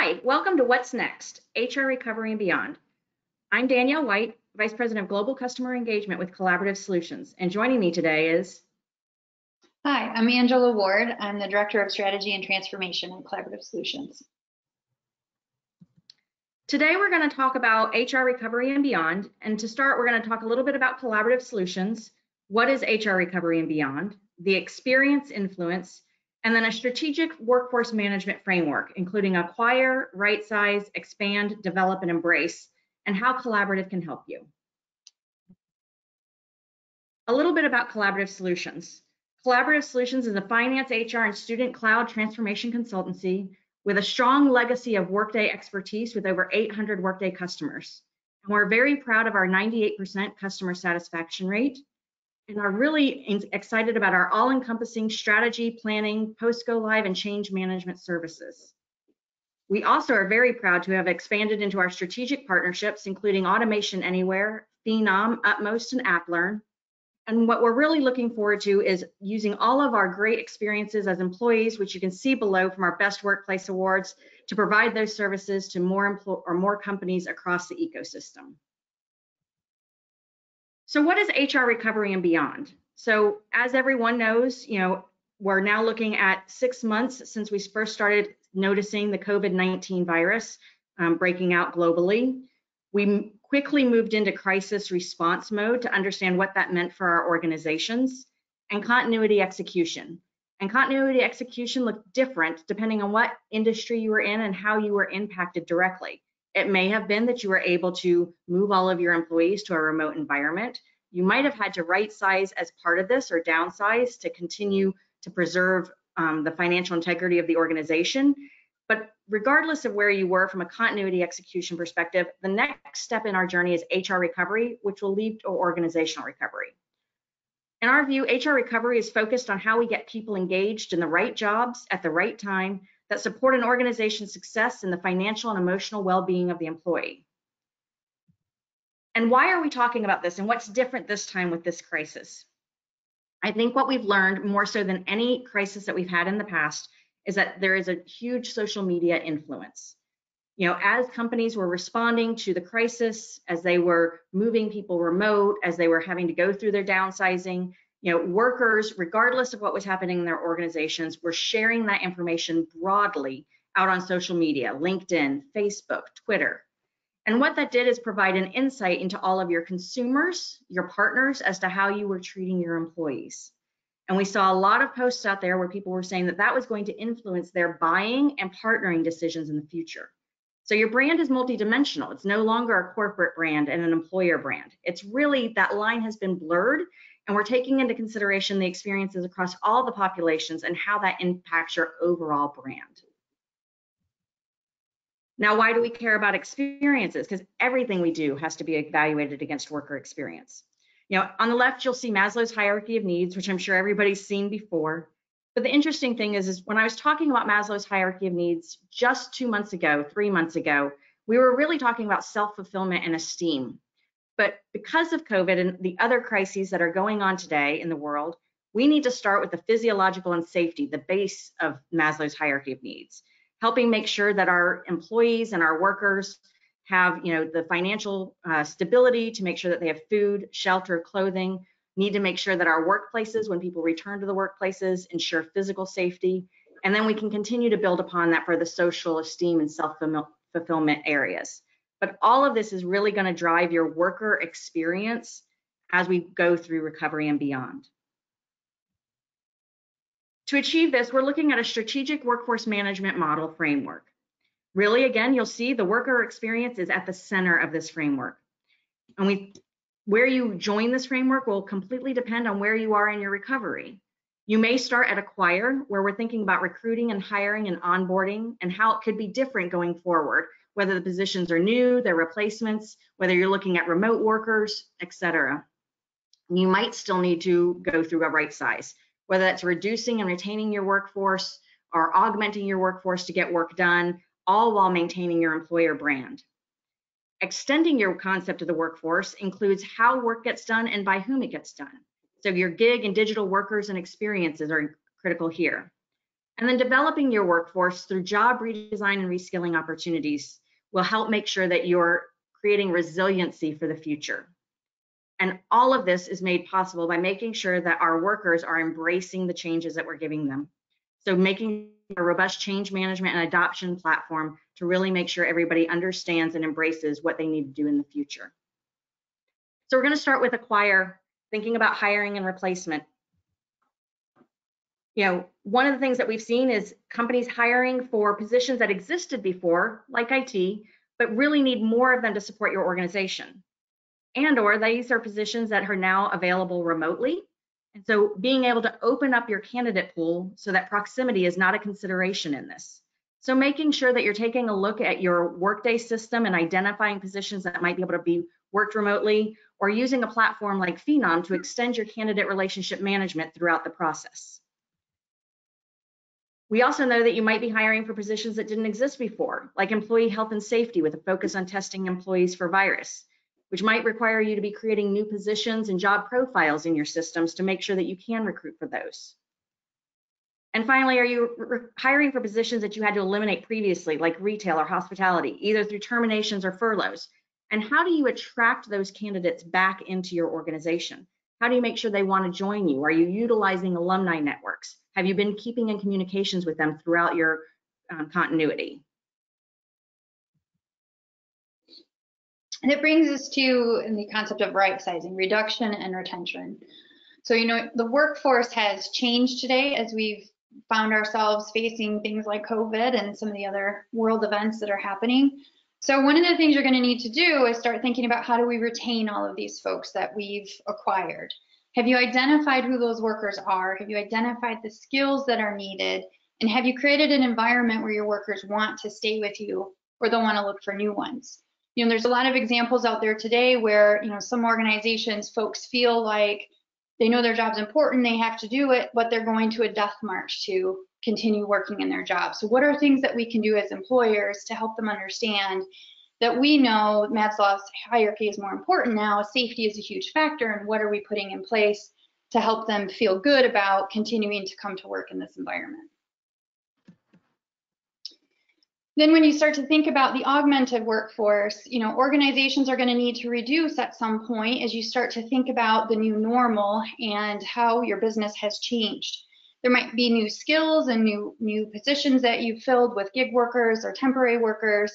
Hi, welcome to What's Next, HR Recovery and Beyond. I'm Danielle White, Vice President of Global Customer Engagement with Collaborative Solutions, and joining me today is... Hi, I'm Angela Ward. I'm the Director of Strategy and Transformation at Collaborative Solutions. Today we're going to talk about HR Recovery and Beyond, and to start we're going to talk a little bit about Collaborative Solutions, what is HR Recovery and Beyond, the experience influence, and then a strategic workforce management framework, including acquire, right-size, expand, develop, and embrace, and how Collaborative can help you. A little bit about Collaborative Solutions. Collaborative Solutions is a finance, HR, and student cloud transformation consultancy with a strong legacy of Workday expertise with over 800 Workday customers. And we're very proud of our 98% customer satisfaction rate, and are really excited about our all-encompassing strategy, planning, post-go live, and change management services. We also are very proud to have expanded into our strategic partnerships, including Automation Anywhere, Phenom, Utmost, and AppLearn. And what we're really looking forward to is using all of our great experiences as employees, which you can see below from our Best Workplace Awards, to provide those services to more companies across the ecosystem. So what is HR Recovery and Beyond? So as everyone knows, we're now looking at 6 months since we first started noticing the COVID-19 virus breaking out globally. We quickly moved into crisis response mode to understand what that meant for our organizations, and continuity execution. And continuity execution looked different depending on what industry you were in and how you were impacted directly. It may have been that you were able to move all of your employees to a remote environment. You might have had to right size as part of this or downsize to continue to preserve the financial integrity of the organization. But regardless of where you were from a continuity execution perspective, the next step in our journey is HR recovery, which will lead to organizational recovery. In our view, HR recovery is focused on how we get people engaged in the right jobs at the right time that support an organization's success in the financial and emotional well-being of the employee. And why are we talking about this, and what's different this time with this crisis? I think what we've learned more so than any crisis that we've had in the past is that there is a huge social media influence. As companies were responding to the crisis, as they were moving people remote, as they were having to go through their downsizing, workers, regardless of what was happening in their organizations, were sharing that information broadly out on social media, LinkedIn, Facebook, Twitter. And what that did is provide an insight into all of your consumers, your partners, as to how you were treating your employees. And we saw a lot of posts out there where people were saying that that was going to influence their buying and partnering decisions in the future. So your brand is multidimensional. It's no longer a corporate brand and an employer brand. It's really, that line has been blurred, and we're taking into consideration the experiences across all the populations and how that impacts your overall brand. Now, why do we care about experiences? Because everything we do has to be evaluated against worker experience. On the left, you'll see Maslow's hierarchy of needs, which I'm sure everybody's seen before. But the interesting thing is when I was talking about Maslow's hierarchy of needs just 2 months ago, 3 months ago, we were really talking about self-fulfillment and esteem. But because of COVID and the other crises that are going on today in the world, we need to start with the physiological and safety, the base of Maslow's hierarchy of needs, helping make sure that our employees and our workers have the financial stability to make sure that they have food, shelter, clothing, need to make sure that our workplaces, when people return to the workplaces, ensure physical safety. And then we can continue to build upon that for the social esteem and self-fulfillment areas. But all of this is really going to drive your worker experience as we go through recovery and beyond. To achieve this, we're looking at a strategic workforce management model framework. Really, again, you'll see the worker experience is at the center of this framework. And where you join this framework will completely depend on where you are in your recovery. You may start at acquire, where we're thinking about recruiting and hiring and onboarding and how it could be different going forward, whether the positions are new, they're replacements, whether you're looking at remote workers, etc. You might still need to go through a right size, whether that's reducing and retaining your workforce or augmenting your workforce to get work done, all while maintaining your employer brand. Extending your concept of the workforce includes how work gets done and by whom it gets done. So your gig and digital workers and experiences are critical here. And then developing your workforce through job redesign and reskilling opportunities will help make sure that you're creating resiliency for the future. And all of this is made possible by making sure that our workers are embracing the changes that we're giving them. So making a robust change management and adoption platform to really make sure everybody understands and embraces what they need to do in the future. So we're going to start with acquire, thinking about hiring and replacement. One of the things that we've seen is companies hiring for positions that existed before, like IT, but really need more of them to support your organization. And/or these are positions that are now available remotely. And so being able to open up your candidate pool so that proximity is not a consideration in this. So making sure that you're taking a look at your workday system and identifying positions that might be able to be worked remotely, or using a platform like Phenom to extend your candidate relationship management throughout the process. We also know that you might be hiring for positions that didn't exist before, like employee health and safety with a focus on testing employees for virus, which might require you to be creating new positions and job profiles in your systems to make sure that you can recruit for those. And finally, are you hiring for positions that you had to eliminate previously, like retail or hospitality, either through terminations or furloughs? And how do you attract those candidates back into your organization? How do you make sure they want to join you? Are you utilizing alumni networks? Have you been keeping in communications with them throughout your continuity? And it brings us to the concept of right sizing, reduction and retention. So, the workforce has changed today as we've found ourselves facing things like COVID and some of the other world events that are happening. So one of the things you're going to need to do is start thinking about how do we retain all of these folks that we've acquired? Have you identified who those workers are? Have you identified the skills that are needed? And have you created an environment where your workers want to stay with you or they'll want to look for new ones? There's a lot of examples out there today where, some organizations, folks feel like they know their job's important, they have to do it, but they're going to a death march to continue working in their job. So what are things that we can do as employers to help them understand that we know Maslow's hierarchy is more important now, safety is a huge factor, and what are we putting in place to help them feel good about continuing to come to work in this environment? Then when you start to think about the augmented workforce, organizations are going to need to reduce at some point as you start to think about the new normal and how your business has changed. There might be new skills and new positions that you've filled with gig workers or temporary workers.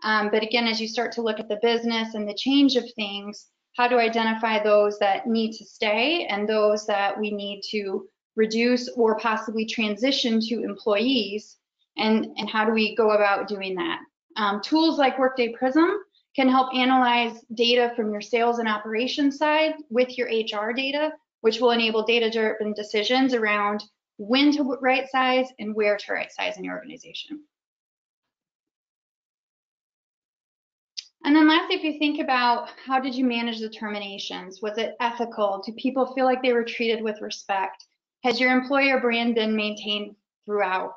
But again, as you start to look at the business and the change of things, how to identify those that need to stay and those that we need to reduce or possibly transition to employees. And how do we go about doing that? Tools like Workday Prism can help analyze data from your sales and operations side with your HR data, which will enable data-driven decisions around when to right size and where to right size in your organization. And then lastly, if you think about how did you manage the terminations? Was it ethical? Do people feel like they were treated with respect? Has your employer brand been maintained throughout?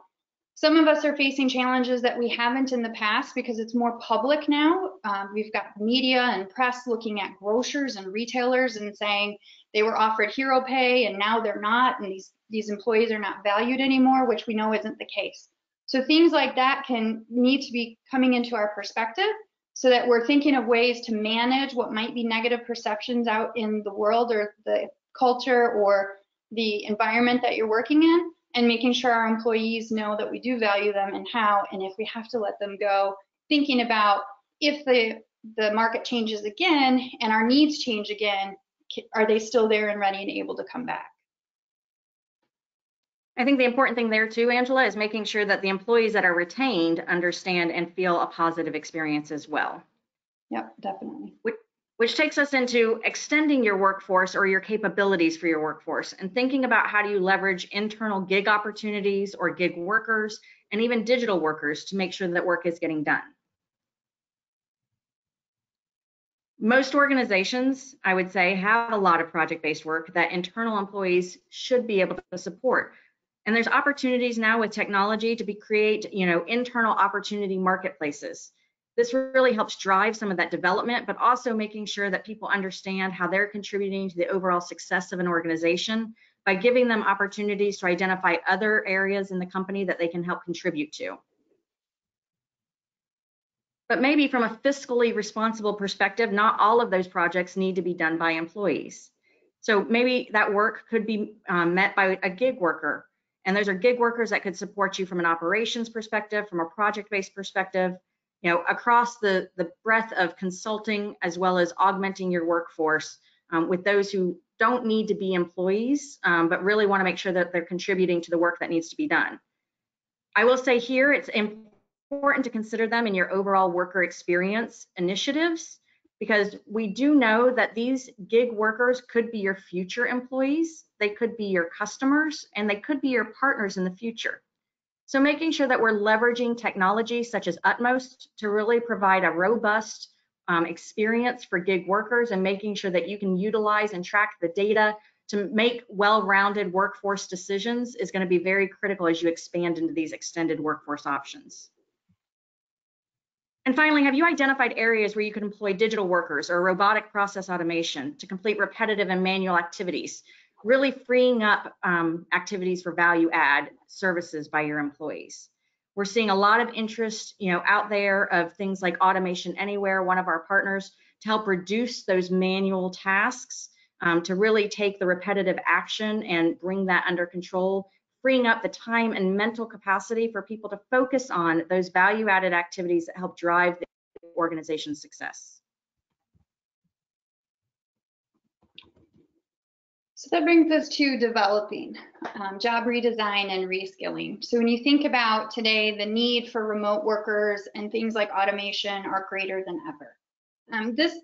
Some of us are facing challenges that we haven't in the past because it's more public now. We've got media and press looking at grocers and retailers and saying they were offered hero pay and now they're not, and these employees are not valued anymore, which we know isn't the case. So things like that can need to be coming into our perspective so that we're thinking of ways to manage what might be negative perceptions out in the world or the culture or the environment that you're working in, and making sure our employees know that we do value them and how, and if we have to let them go, thinking about if the market changes again and our needs change again, are they still there and ready and able to come back? I think the important thing there too, Angela, is making sure that the employees that are retained understand and feel a positive experience as well. Yep, definitely. Which takes us into extending your workforce or your capabilities for your workforce and thinking about how do you leverage internal gig opportunities or gig workers and even digital workers to make sure that work is getting done. Most organizations, I would say, have a lot of project-based work that internal employees should be able to support. And there's opportunities now with technology to create, internal opportunity marketplaces. This really helps drive some of that development, but also making sure that people understand how they're contributing to the overall success of an organization by giving them opportunities to identify other areas in the company that they can help contribute to. But maybe from a fiscally responsible perspective, not all of those projects need to be done by employees. So maybe that work could be met by a gig worker. And those are gig workers that could support you from an operations perspective, from a project-based perspective, across the breadth of consulting, as well as augmenting your workforce with those who don't need to be employees, but really want to make sure that they're contributing to the work that needs to be done. I will say here, it's important to consider them in your overall worker experience initiatives, because we do know that these gig workers could be your future employees, they could be your customers, and they could be your partners in the future. So making sure that we're leveraging technology such as Utmost to really provide a robust experience for gig workers, and making sure that you can utilize and track the data to make well-rounded workforce decisions is going to be very critical as you expand into these extended workforce options. And finally, have you identified areas where you could employ digital workers or robotic process automation to complete repetitive and manual activities, really freeing up activities for value add services by your employees? We're seeing a lot of interest, out there of things like Automation Anywhere, one of our partners, to help reduce those manual tasks, to really take the repetitive action and bring that under control, freeing up the time and mental capacity for people to focus on those value-added activities that help drive the organization's success. So that brings us to developing job redesign and reskilling. So when you think about today, the need for remote workers and things like automation are greater than ever.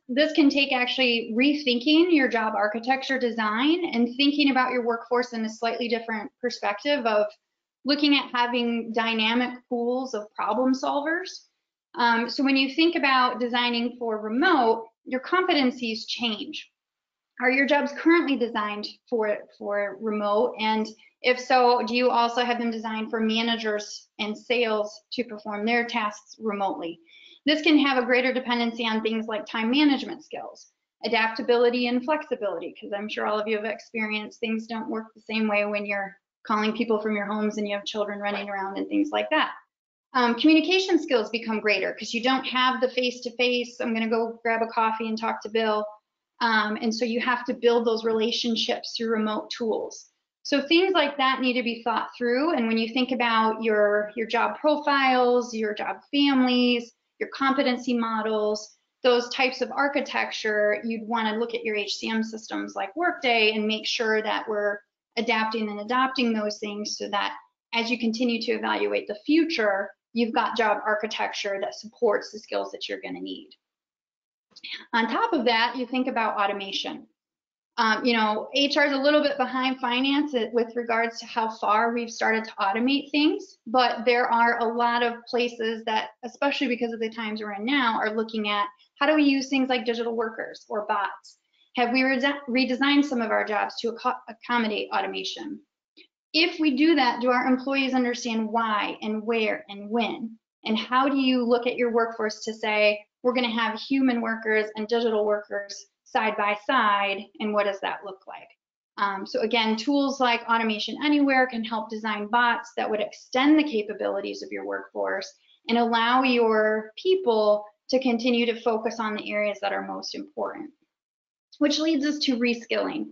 This can take actually rethinking your job architecture design and thinking about your workforce in a slightly different perspective of looking at having dynamic pools of problem solvers. So when you think about designing for remote, your competencies change. Are your jobs currently designed for remote? And if so, do you also have them designed for managers and sales to perform their tasks remotely? This can have a greater dependency on things like time management skills, adaptability and flexibility, because I'm sure all of you have experienced things don't work the same way when you're calling people from your homes and you have children running around and things like that. Communication skills become greater because you don't have the face-to-face, I'm going to go grab a coffee and talk to Bill. And so you have to build those relationships through remote tools. So things like that need to be thought through. And when you think about your job profiles, your job families, your competency models, those types of architecture, you'd want to look at your HCM systems like Workday and make sure that we're adapting and adopting those things so that as you continue to evaluate the future, you've got job architecture that supports the skills that you're going to need. On top of that, you think about automation. HR is a little bit behind finance with regards to how far we've started to automate things, but there are a lot of places that, especially because of the times we're in now, are looking at how do we use things like digital workers or bots? Have we redesigned some of our jobs to accommodate automation? If we do that, do our employees understand why and where and when? And how do you look at your workforce to say, we're going to have human workers and digital workers side by side, and what does that look like? So again, tools like Automation Anywhere can help design bots that would extend the capabilities of your workforce and allow your people to continue to focus on the areas that are most important. Which leads us to reskilling.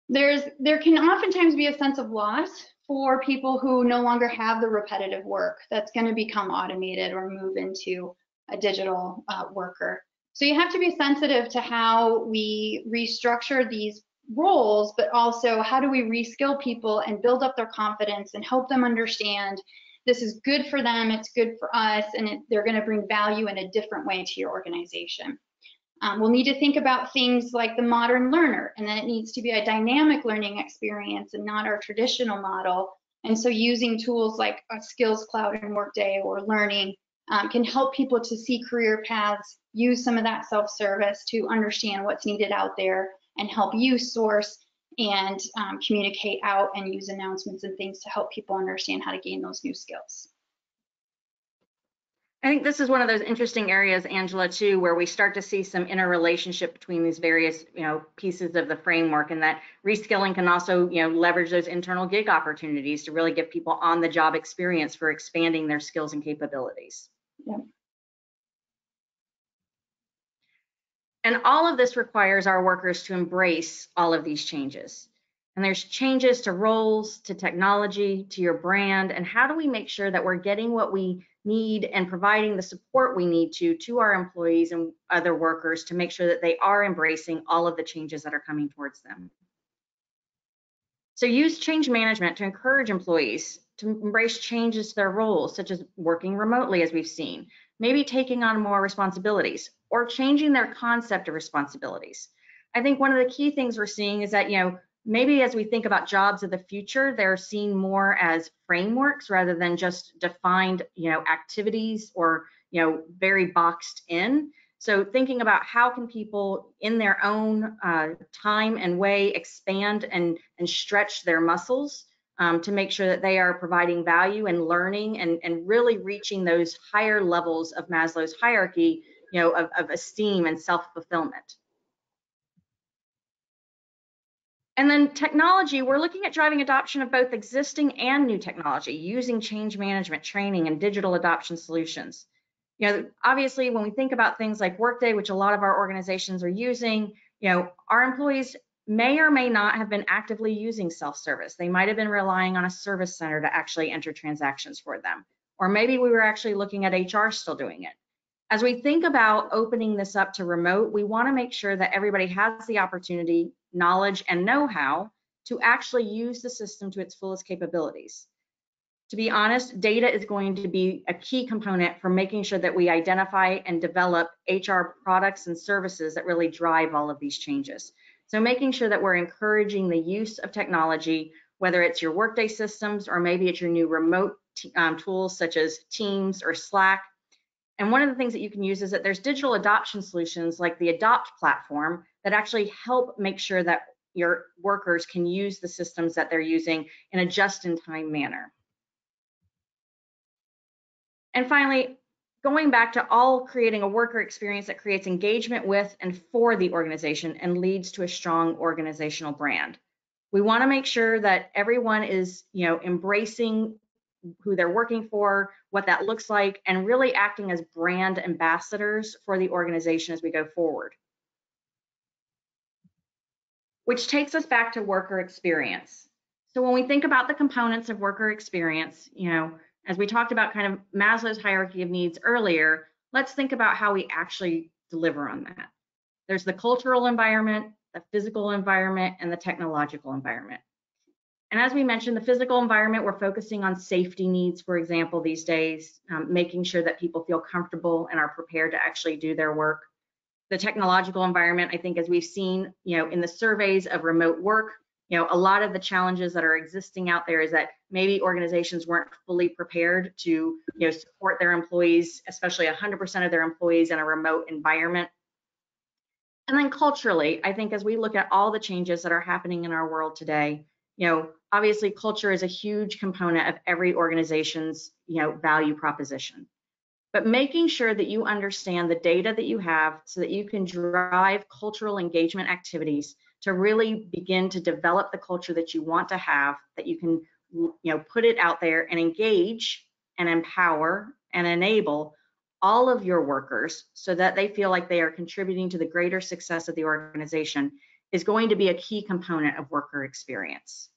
There can oftentimes be a sense of loss for people who no longer have the repetitive work that's going to become automated or move into a digital worker. So you have to be sensitive to how we restructure these roles, but also how do we reskill people and build up their confidence and help them understand this is good for them, it's good for us, and they're going to bring value in a different way to your organization. We'll need to think about things like the modern learner, and then it needs to be a dynamic learning experience and not our traditional model. And so using tools like Skills Cloud and Workday or Learning can help people to see career paths, use some of that self-service to understand what's needed out there, and help you source and communicate out and use announcements and things to help people understand how to gain those new skills. I think this is one of those interesting areas, Angela, too, where we start to see some interrelationship between these various, pieces of the framework, and that reskilling can also, leverage those internal gig opportunities to really give people on-the-job experience for expanding their skills and capabilities. Yeah. And all of this requires our workers to embrace all of these changes. And there's changes to roles, to technology, to your brand, and how do we make sure that we're getting what we need and providing the support we need to our employees and other workers to make sure that they are embracing all of the changes that are coming towards them. So use change management to encourage employees to embrace changes to their roles, such as working remotely, as we've seen, maybe taking on more responsibilities or changing their concept of responsibilities. I think one of the key things we're seeing is that, maybe as we think about jobs of the future, they're seen more as frameworks rather than just defined, activities or, very boxed in. So thinking about how can people in their own time and way expand and stretch their muscles to make sure that they are providing value and learning and really reaching those higher levels of Maslow's hierarchy, of esteem and self-fulfillment. And then technology, we're looking at driving adoption of both existing and new technology using change management training and digital adoption solutions. Obviously, when we think about things like Workday, which a lot of our organizations are using, our employees may or may not have been actively using self-service. They might have been relying on a service center to actually enter transactions for them. Or maybe we were actually looking at HR still doing it. As we think about opening this up to remote, we want to make sure that everybody has the opportunity, knowledge, and know-how to actually use the system to its fullest capabilities. To be honest, data is going to be a key component for making sure that we identify and develop HR products and services that really drive all of these changes. So making sure that we're encouraging the use of technology, whether it's your Workday systems or maybe it's your new remote tools such as Teams or Slack. And one of the things that you can use is that there's digital adoption solutions like the Adopt platform that actually help make sure that your workers can use the systems that they're using in a just-in-time manner. And finally, going back to all creating a worker experience that creates engagement with and for the organization and leads to a strong organizational brand. We want to make sure that everyone is, embracing who they're working for, what that looks like, and really acting as brand ambassadors for the organization as we go forward. Which takes us back to worker experience. So when we think about the components of worker experience, as we talked about kind of Maslow's hierarchy of needs earlier, let's think about how we actually deliver on that. There's the cultural environment, the physical environment, and the technological environment. And as we mentioned, the physical environment, we're focusing on safety needs, for example, these days, making sure that people feel comfortable and are prepared to actually do their work. The technological environment, I think, as we've seen, in the surveys of remote work, a lot of the challenges that are existing out there is that maybe organizations weren't fully prepared to, support their employees, especially 100% of their employees in a remote environment. And then culturally, I think as we look at all the changes that are happening in our world today, obviously culture is a huge component of every organization's, value proposition. But making sure that you understand the data that you have so that you can drive cultural engagement activities to really begin to develop the culture that you want to have, that you can, put it out there and engage and empower and enable all of your workers so that they feel like they are contributing to the greater success of the organization is going to be a key component of worker experience.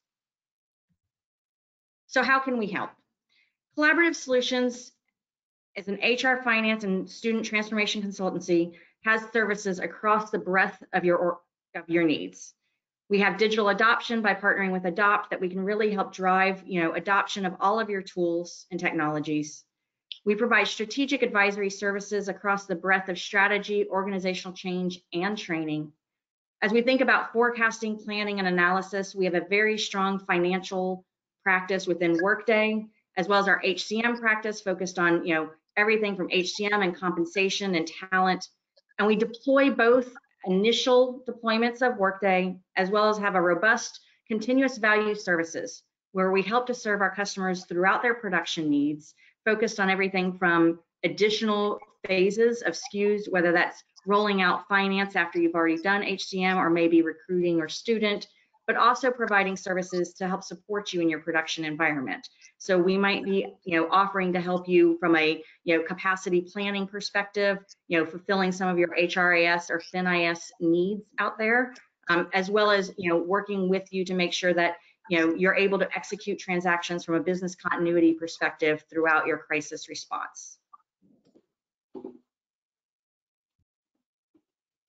So how can we help? Collaborative Solutions is an HR, finance, and student transformation consultancy, has services across the breadth of your needs. We have digital adoption by partnering with Adopt that we can really help drive, adoption of all of your tools and technologies. We provide strategic advisory services across the breadth of strategy, organizational change, and training. As we think about forecasting, planning, and analysis, we have a very strong financial practice within Workday, as well as our HCM practice focused on, everything from HCM and compensation and talent. And we deploy both initial deployments of Workday, as well as have a robust continuous value services where we help to serve our customers throughout their production needs, focused on everything from additional phases of SKUs, whether that's rolling out finance after you've already done HCM, or maybe recruiting or student, but also providing services to help support you in your production environment. So we might be, offering to help you from a, capacity planning perspective, fulfilling some of your HRIS or FinIS needs out there, as well as, working with you to make sure that, you're able to execute transactions from a business continuity perspective throughout your crisis response.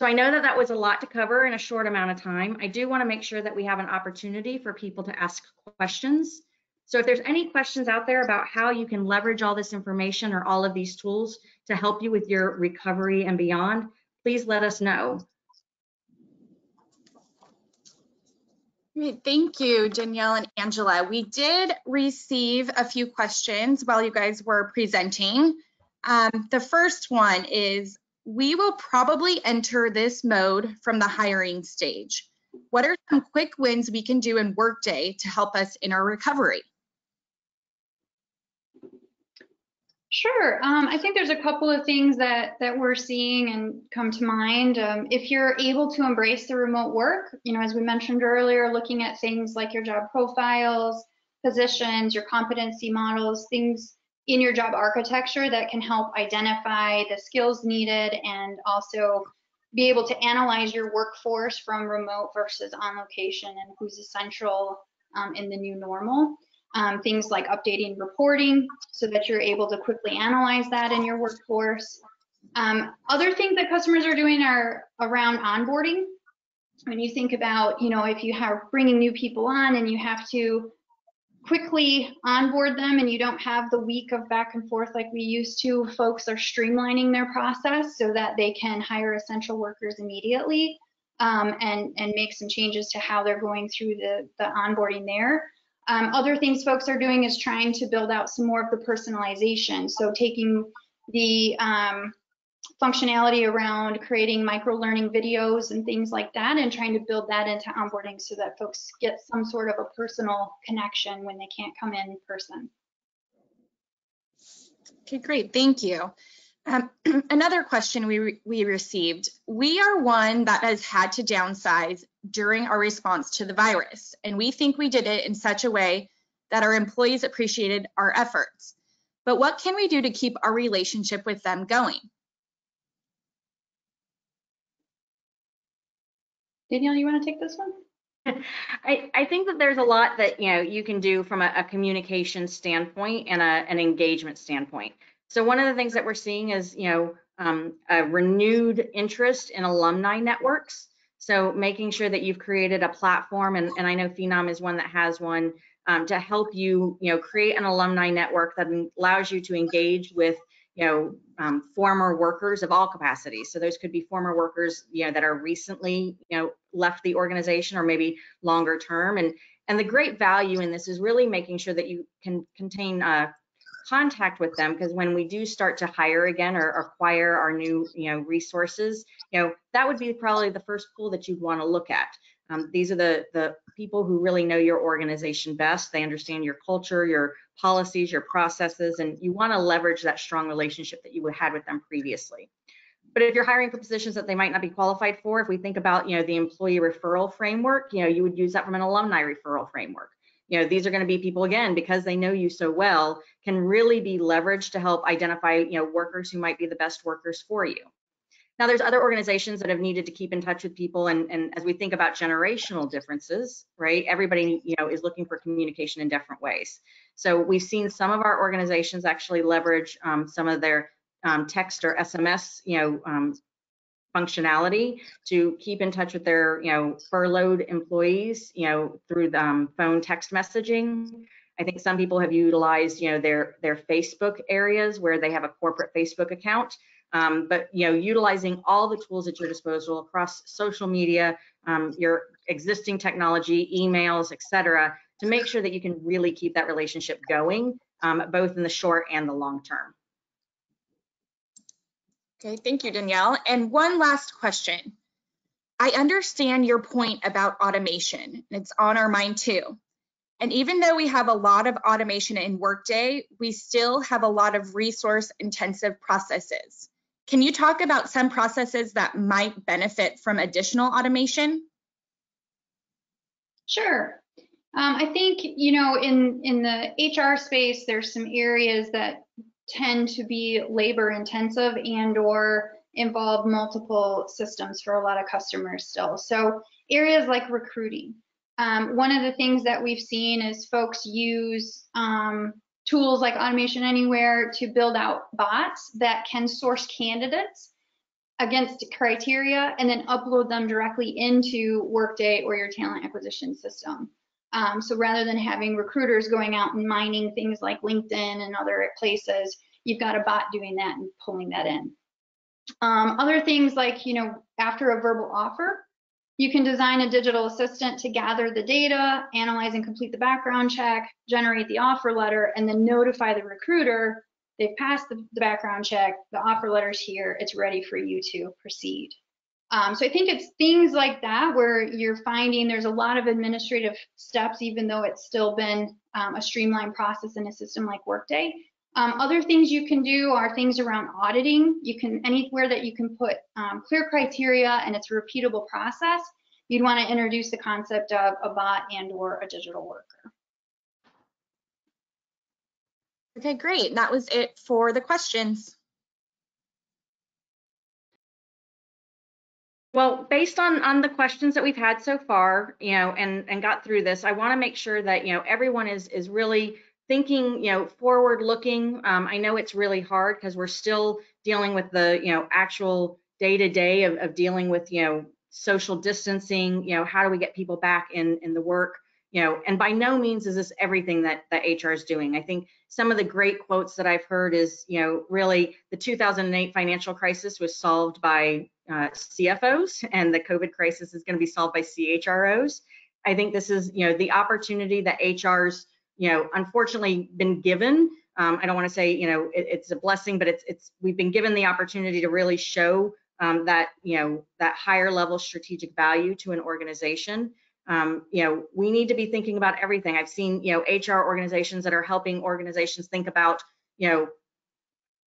So I know that that was a lot to cover in a short amount of time. I do want to make sure that we have an opportunity for people to ask questions. So if there's any questions out there about how you can leverage all this information or all of these tools to help you with your recovery and beyond, please let us know. Great. Thank you, Danielle and Angela. We did receive a few questions while you guys were presenting. The first one is, we will probably enter this mode from the hiring stage. What are some quick wins we can do in Workday to help us in our recovery? Sure. I think there's a couple of things that we're seeing and come to mind. If you're able to embrace the remote work, as we mentioned earlier, looking at things like your job profiles, positions, your competency models, things in your job architecture that can help identify the skills needed and also be able to analyze your workforce from remote versus on location and who's essential in the new normal. Things like updating reporting so that you're able to quickly analyze that in your workforce. Other things that customers are doing are around onboarding. When you think about, if you have bringing new people on and you have to quickly onboard them and you don't have the week of back and forth like we used to, folks are streamlining their process so that they can hire essential workers immediately and make some changes to how they're going through the onboarding there. Other things folks are doing is trying to build out some more of the personalization. So taking the functionality around creating micro-learning videos and things like that and trying to build that into onboarding so that folks get some sort of a personal connection when they can't come in person. Okay, great, thank you. Another question we received, we are one that has had to downsize during our response to the virus, and we think we did it in such a way that our employees appreciated our efforts. But what can we do to keep our relationship with them going? Danielle, you want to take this one? I think that there's a lot that you can do from a communication standpoint and an engagement standpoint. So one of the things that we're seeing is a renewed interest in alumni networks. So making sure that you've created a platform, and I know Phenom is one that has one, to help you create an alumni network that allows you to engage with former workers of all capacities. So those could be former workers that are recently left the organization or maybe longer term. And the great value in this is really making sure that you can contain contact with them, because when we do start to hire again or acquire our new resources, that would be probably the first pool that you'd want to look at. These are the people who really know your organization best. They understand your culture, your policies, your processes, and you want to leverage that strong relationship that you had with them previously. But if you're hiring for positions that they might not be qualified for, if we think about the employee referral framework, you would use that from an alumni referral framework. These are going to be people, again, because they know you so well, can really be leveraged to help identify workers who might be the best workers for you. Now, there's other organizations that have needed to keep in touch with people, and as we think about generational differences, right, everybody is looking for communication in different ways. So we've seen some of our organizations actually leverage some of their text or SMS functionality to keep in touch with their furloughed employees through the phone text messaging. I think some people have utilized their Facebook areas where they have a corporate Facebook account. But utilizing all the tools at your disposal across social media, your existing technology, emails, etc., to make sure that you can really keep that relationship going, both in the short and the long term. Okay, thank you, Danielle. And one last question. I understand your point about automation. It's on our mind too. And even though we have a lot of automation in Workday, we still have a lot of resource-intensive processes. Can you talk about some processes that might benefit from additional automation? Sure. I think, you know, in the HR space, there's some areas that tend to be labor intensive and or involve multiple systems for a lot of customers still. So areas like recruiting. One of the things that we've seen is folks use tools like Automation Anywhere to build out bots that can source candidates against criteria and then upload them directly into Workday or your talent acquisition system. So rather than having recruiters going out and mining things like LinkedIn and other places, you've got a bot doing that and pulling that in. Other things like, you know, after a verbal offer, you can design a digital assistant to gather the data, analyze and complete the background check, generate the offer letter, and then notify the recruiter they've passed the background check, the offer letter's here, it's ready for you to proceed. So I think it's things like that where you're finding there's a lot of administrative steps, even though it's still been a streamlined process in a system like Workday. Other things you can do are things around auditing. You can, anywhere that you can put clear criteria and it's a repeatable process, you'd want to introduce the concept of a bot and or a digital worker. Okay, great. That was it for the questions. Well, based on the questions that we've had so far, you know, and got through this, I want to make sure that, you know, everyone is really thinking, you know, forward looking. I know it's really hard because we're still dealing with the, you know, actual day-to-day of dealing with, you know, social distancing, you know, how do we get people back in the work, you know, and by no means is this everything that HR is doing. I think some of the great quotes that I've heard is, you know, really the 2008 financial crisis was solved by CFOs, and the COVID crisis is going to be solved by CHROs. I think this is, you know, the opportunity that HR's, you know, unfortunately been given. I don't want to say, you know, it's a blessing, but we've been given the opportunity to really show that, you know, that higher level strategic value to an organization. You know, we need to be thinking about everything. I've seen, you know, HR organizations that are helping organizations think about, you know,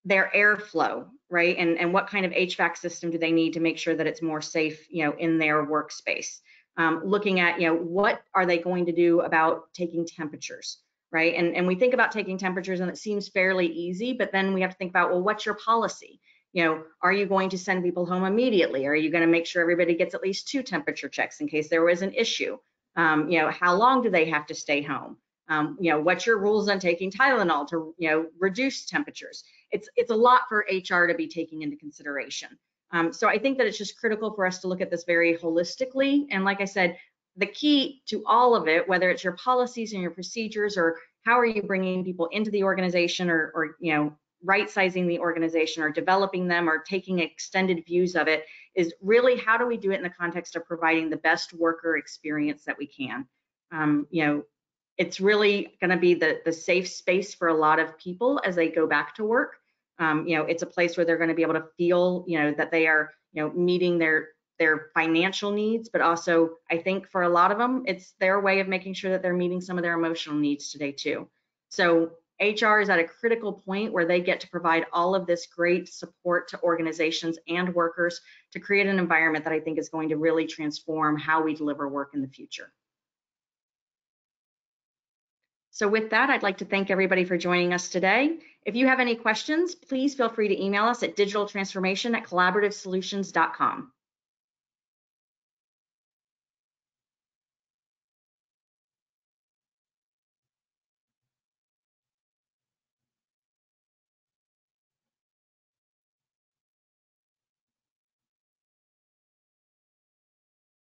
their airflow, right? And what kind of HVAC system do they need to make sure that it's more safe, you know, in their workspace? Looking at, you know, what are they going to do about taking temperatures, right? And we think about taking temperatures and it seems fairly easy, but then we have to think about, well, what's your policy? You know, are you going to send people home immediately? Are you going to make sure everybody gets at least 2 temperature checks in case there was an issue? You know, how long do they have to stay home? You know, what's your rules on taking Tylenol to, you know, reduce temperatures? It's a lot for HR to be taking into consideration. So I think that it's just critical for us to look at this very holistically. And like I said, the key to all of it, whether it's your policies and your procedures or how are you bringing people into the organization or you know, right-sizing the organization or developing them or taking extended views of it, is really how do we do it in the context of providing the best worker experience that we can. You know, it's really going to be the safe space for a lot of people as they go back to work. You know, it's a place where they're going to be able to feel, you know, that they are, you know, meeting their financial needs, but also I think for a lot of them, it's their way of making sure that they're meeting some of their emotional needs today too. So HR is at a critical point where they get to provide all of this great support to organizations and workers to create an environment that I think is going to really transform how we deliver work in the future. So with that, I'd like to thank everybody for joining us today. If you have any questions, please feel free to email us at digitaltransformation@collaborativesolutions.com.